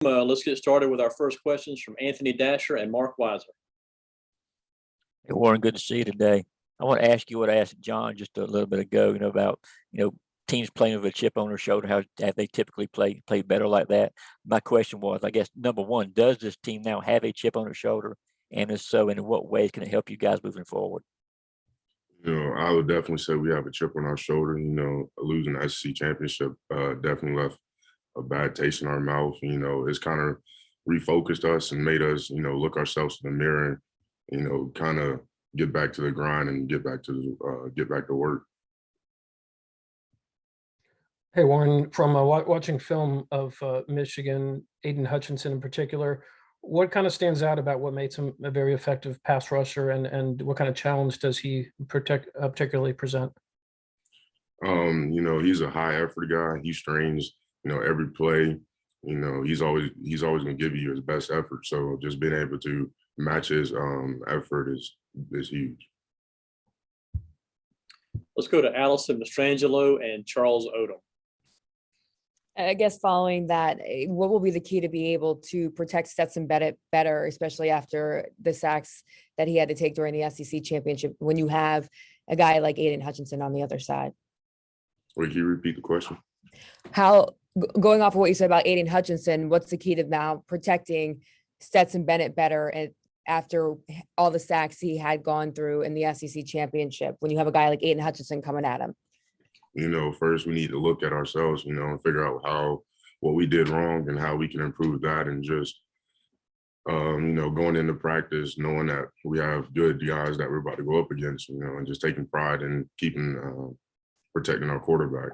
Let's get started with our first questions from Anthony Dasher and Mark Weiser. Hey, Warren, good to see you today. I want to ask you what I asked John just a little bit ago, about, teams playing with a chip on their shoulder, how they typically play better like that. My question was, I guess, number one, does this team now have a chip on their shoulder? And if so, in what ways can it help you guys moving forward? I would definitely say we have a chip on our shoulder. Losing the SEC championship definitely left a bad taste in our mouth. It's kind of refocused us and made us, look ourselves in the mirror and, kind of get back to the grind and get back to work. Hey, Warren, from watching film of Michigan, Aiden Hutchinson in particular, what kind of stands out about what makes him a very effective pass rusher, and what kind of challenge does he particularly present? He's a high effort guy. He strains, every play. He's always going to give you his best effort. So just being able to match his effort is huge. Let's go to Allison Mastrangelo and Charles Odom. I guess following that, what will be the key to be able to protect Stetson Bennett better, especially after the sacks that he had to take during the SEC championship, when you have a guy like Aiden Hutchinson on the other side? Wait, can you repeat the question? Going off of what you said about Aiden Hutchinson, what's the key to now protecting Stetson Bennett better and after all the sacks he had gone through in the SEC championship, when you have a guy like Aiden Hutchinson coming at him? First we need to look at ourselves, and figure out what we did wrong and how we can improve that, and just, going into practice, knowing that we have good guys that we're about to go up against, and just taking pride in protecting our quarterback.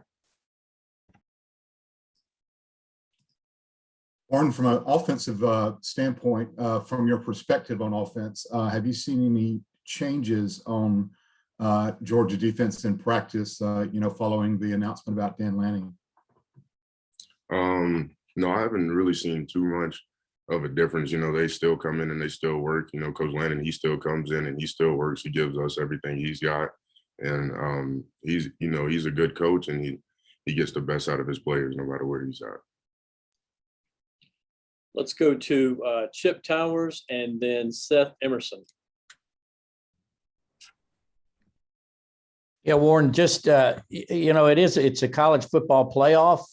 Warren, from an offensive standpoint, from your perspective on offense, have you seen any changes on Georgia defense in practice, following the announcement about Dan Lanning? No, I haven't really seen too much of a difference. They still come in and they still work. Coach Lanning, he still comes in and he still works. He gives us everything he's got. And he's a good coach, and he gets the best out of his players no matter where he's at. Let's go to Chip Towers and then Seth Emerson. Yeah, Warren, just, it's a college football playoff.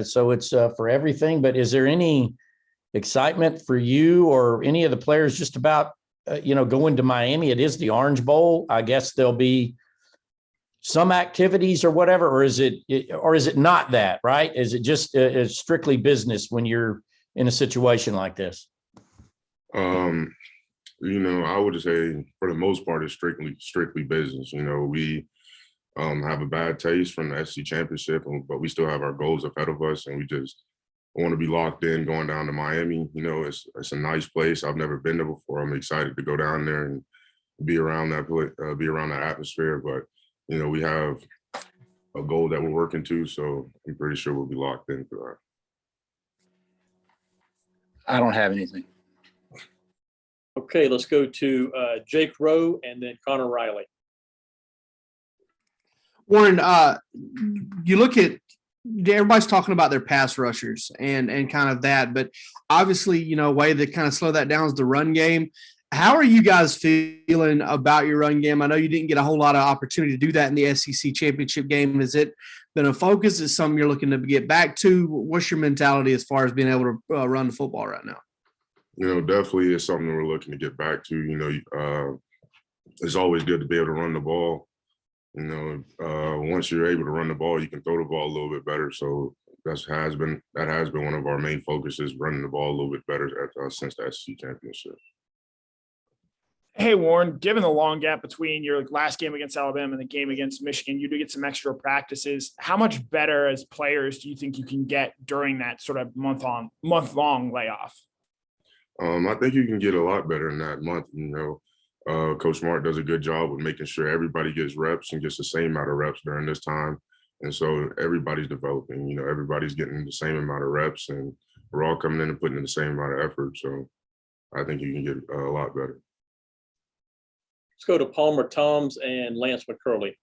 So it's for everything, but is there any excitement for you or any of the players just about, going to Miami? It is the Orange Bowl. I guess there'll be some activities or whatever, or is it not that, right? Is it just strictly business when you're in a situation like this? I would say for the most part, it's strictly business. We have a bad taste from the SEC championship, but we still have our goals ahead of us, and we just want to be locked in going down to Miami. It's a nice place. I've never been there before. I'm excited to go down there and be around that atmosphere. But we have a goal that we're working to, so I'm pretty sure we'll be locked in for that. I don't have anything. Okay, let's go to Jake Rowe and then Connor Riley. Warren, you look at everybody's talking about their pass rushers and kind of that, but obviously, a way to kind of slow that down is the run game. How are you guys feeling about your run game? I know you didn't get a whole lot of opportunity to do that in the SEC championship game. Has it been a focus? Is it something you're looking to get back to? What's your mentality as far as being able to run the football right now? Definitely is something we're looking to get back to. It's always good to be able to run the ball. Once you're able to run the ball, you can throw the ball a little bit better. So that has been one of our main focuses, running the ball a little bit better since the SEC championship. Hey, Warren, given the long gap between your last game against Alabama and the game against Michigan, you do get some extra practices. How much better as players do you think you can get during that sort of month-long layoff? I think you can get a lot better in that month. Coach Smart does a good job of making sure everybody gets reps and gets the same amount of reps during this time. And so everybody's developing, everybody's getting the same amount of reps, and we're all coming in and putting in the same amount of effort. So I think you can get a lot better. Let's go to Palmer Toms and Lance McCurley.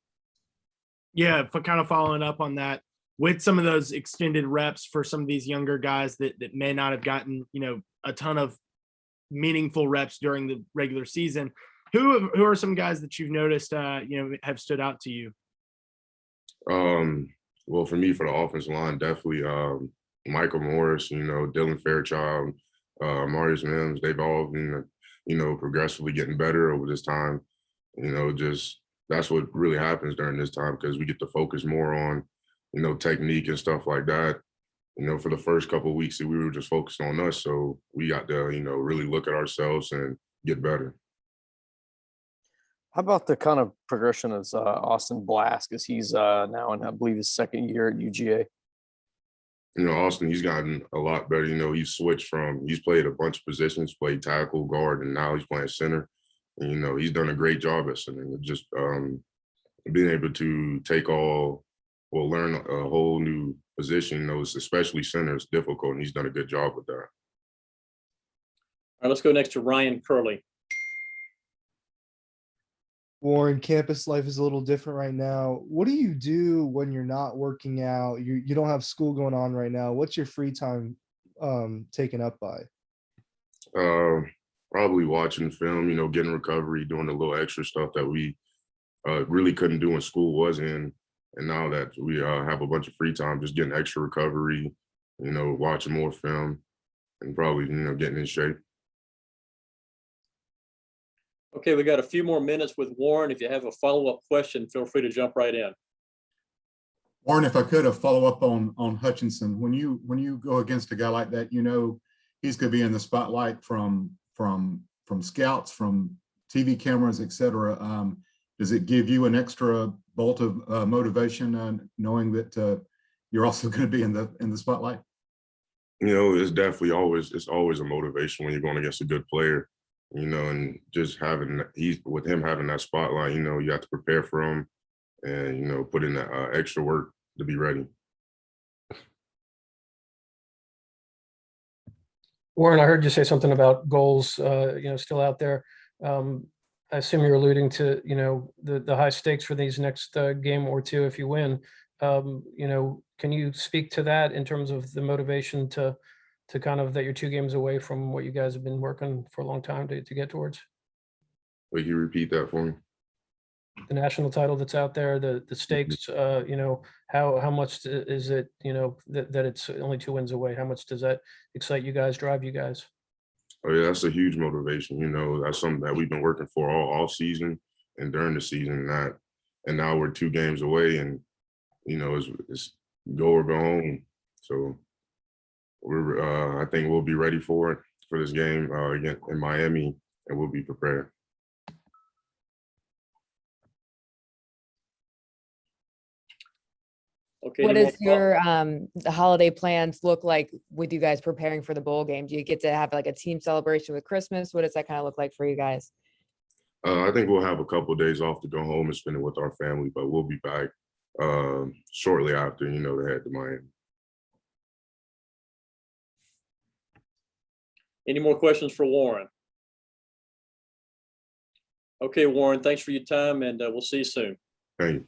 Yeah, for kind of following up on that, with some of those extended reps for some of these younger guys that may not have gotten, a ton of meaningful reps during the regular season. Who are some guys that you've noticed, have stood out to you? Well, for me, for the offensive line, definitely Michael Morris, Dylan Fairchild, Marius Mims, they've all been, progressively getting better over this time. Just that's what really happens during this time because we get to focus more on, technique and stuff like that. For the first couple of weeks, we were just focused on us. So we got to, really look at ourselves and get better. How about the kind of progression of Austin Blask as he's now in, I believe, his second year at UGA? Austin, he's gotten a lot better. He's played a bunch of positions, played tackle, guard, and now he's playing center. And, he's done a great job at center. Just being able to learn a whole new position, especially center is difficult, and he's done a good job with that. All right, let's go next to Ryan Curley. Warren, campus life is a little different right now. What do you do when you're not working out? You don't have school going on right now. What's your free time taken up by? Probably watching film, getting recovery, doing the little extra stuff that we really couldn't do when school was in. And now that we have a bunch of free time, just getting extra recovery, watching more film, and probably, getting in shape. Okay, we got a few more minutes with Warren. If you have a follow-up question, feel free to jump right in. Warren, if I could, a follow-up on Hutchinson. When you go against a guy like that, he's going to be in the spotlight from scouts, from TV cameras, et cetera. Does it give you an extra bolt of motivation, knowing that you're also going to be in the spotlight? It's definitely always a motivation when you're going against a good player. And just with him having that spotlight, you have to prepare for him and, put in that extra work to be ready. Warren, I heard you say something about goals, still out there. I assume you're alluding to, the high stakes for these next game or two if you win. Can you speak to that in terms of the motivation to kind of that you're 2 games away from what you guys have been working for a long time to get towards? Will you repeat that for me? The national title that's out there, the stakes, how much is it, that it's only 2 wins away? How much does that excite you guys, drive you guys? Oh yeah, that's a huge motivation. That's something that we've been working for all season and during the season. And now we're 2 games away, and it's go or go home. So I think we'll be ready for this game again in Miami, and we'll be prepared. Okay. What does your the holiday plans look like with you guys preparing for the bowl game? Do you get to have like a team celebration with Christmas? What does that kind of look like for you guys? I think we'll have a couple of days off to go home and spend it with our family, but we'll be back shortly after, they head to Miami. Any more questions for Warren? Okay, Warren, thanks for your time, and we'll see you soon. Thank you.